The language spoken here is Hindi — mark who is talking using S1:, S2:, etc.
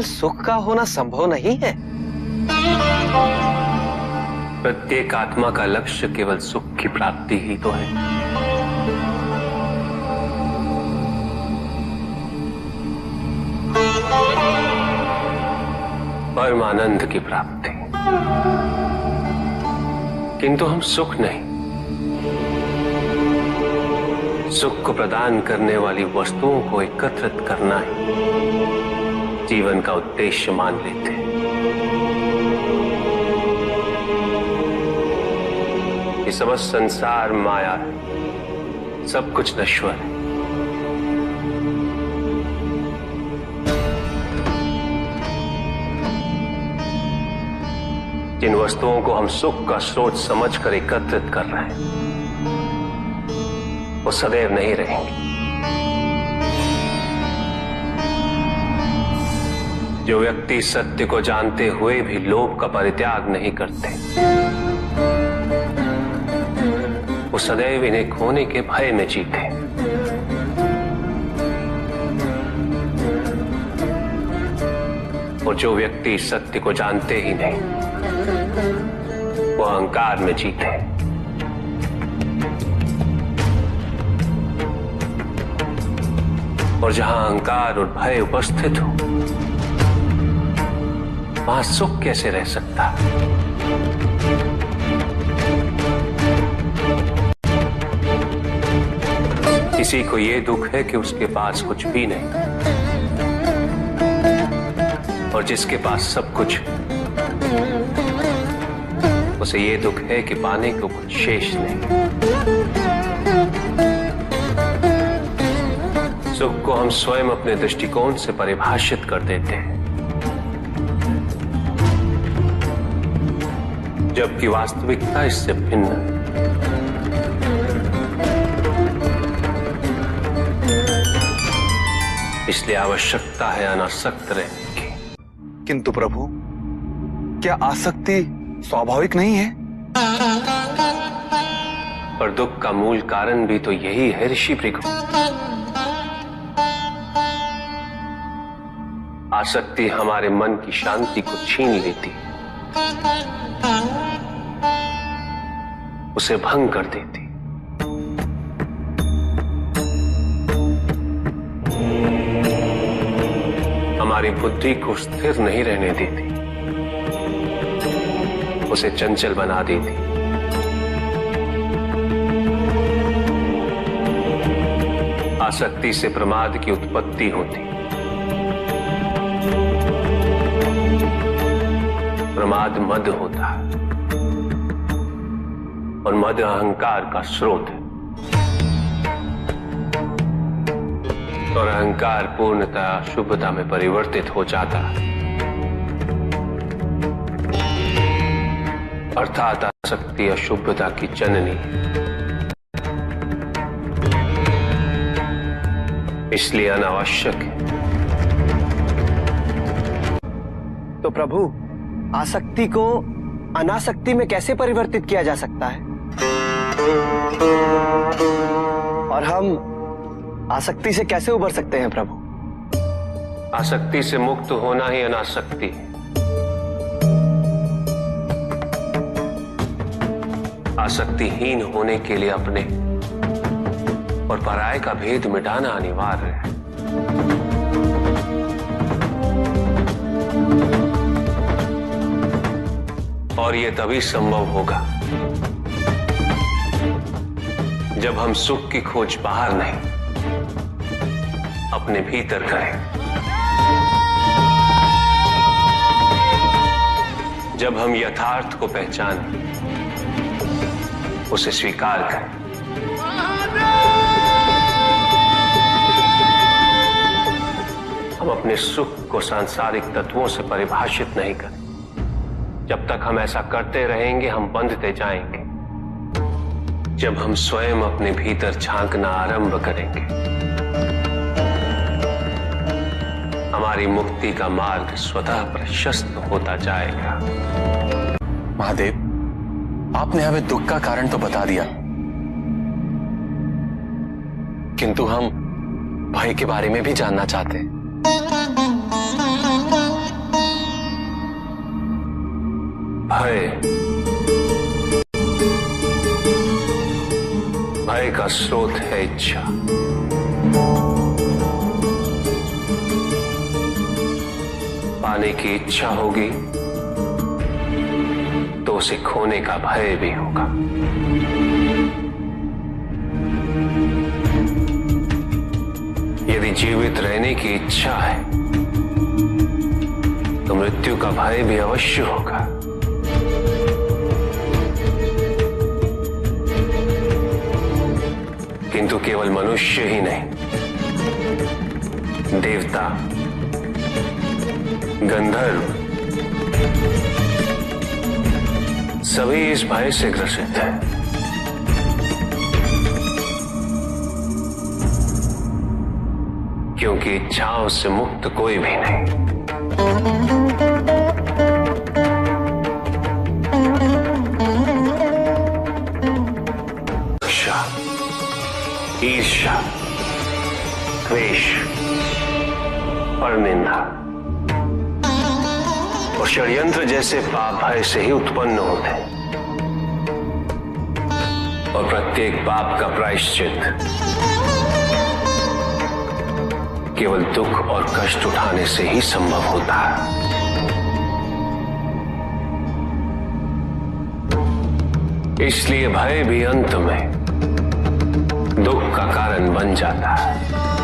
S1: सुख का होना संभव नहीं है।
S2: प्रत्येक आत्मा का लक्ष्य केवल सुख की प्राप्ति ही तो है। परमानंद की प्राप्ति। किंतु हम सुख नहीं, सुख को प्रदान करने वाली वस्तुओं को एकत्रित करना ही जीवन का उद्देश्य मान लेते हैं। ये समस्त संसार माया है, सब कुछ नश्वर है। जिन वस्तुओं को हम सुख का स्रोत समझकर एकत्रित कर रहे हैं वो सदैव नहीं रहेंगे। जो व्यक्ति सत्य को जानते हुए भी लोभ का परित्याग नहीं करते वो सदैव इन्हें खोने के भय में जीते। और जो व्यक्ति सत्य को जानते ही नहीं वो अहंकार में जीते। और जहां अहंकार और भय उपस्थित हो वहां सुख कैसे रह सकता? किसी को यह दुख है कि उसके पास कुछ भी नहीं, और जिसके पास सब कुछ उसे ये दुख है कि पाने को कुछ शेष नहीं। सुख को हम स्वयं अपने दृष्टिकोण से परिभाषित कर देते हैं, जबकि वास्तविकता इससे भिन्न है। इसलिए आवश्यकता है अनासक्त रहने की।
S3: किंतु प्रभु, क्या आसक्ति स्वाभाविक नहीं है?
S2: और दुख का मूल कारण भी तो यही है ऋषि भृगु। आसक्ति हमारे मन की शांति को छीन लेती, उसे भंग कर देती। हमारी बुद्धि को स्थिर नहीं रहने देती, उसे चंचल बना देती। आसक्ति से प्रमाद की उत्पत्ति होती। प्रमाद मद होता है और मद अहंकार का स्रोत है। और अहंकार पूर्णतः शुभता में परिवर्तित हो जाता है, अर्थात आसक्ति अशुभता की जननी। इसलिए अनावश्यक है।
S1: तो प्रभु, आसक्ति को अनासक्ति में कैसे परिवर्तित किया जा सकता है? और हम आसक्ति से कैसे उबर सकते हैं प्रभु?
S2: आसक्ति से मुक्त होना ही अनासक्ति है। आसक्तिहीन होने के लिए अपने और पराये का भेद मिटाना अनिवार्य है। और यह तभी संभव होगा जब हम सुख की खोज बाहर नहीं, अपने भीतर करें। जब हम यथार्थ को पहचानें, उसे स्वीकार करें। हम अपने सुख को सांसारिक तत्वों से परिभाषित नहीं करें। जब तक हम ऐसा करते रहेंगे हम बंधते जाएंगे। जब हम स्वयं अपने भीतर झांकना आरंभ करेंगे, हमारी मुक्ति का मार्ग स्वतः प्रशस्त होता जाएगा।
S4: महादेव, आपने हमें दुख का कारण तो बता दिया, किंतु हम भय के बारे में भी जानना चाहते हैं।
S2: भय का स्रोत है इच्छा। पाने की इच्छा होगी तो उसे खोने का भय भी होगा। यदि जीवित रहने की इच्छा है तो मृत्यु का भय भी अवश्य होगा। किंतु केवल मनुष्य ही नहीं, देवता, गंधर्व सभी इस भय से ग्रसित हैं। क्योंकि इच्छाओं से मुक्त कोई भी नहीं। ईर्ष्या, द्वेष, परनिंदा और षड्यंत्र जैसे पाप भय से ही उत्पन्न होते हैं। और प्रत्येक पाप का प्रायश्चित केवल दुख और कष्ट उठाने से ही संभव होता है। इसलिए भय भी अंत में दुख का कारण बन जाता है।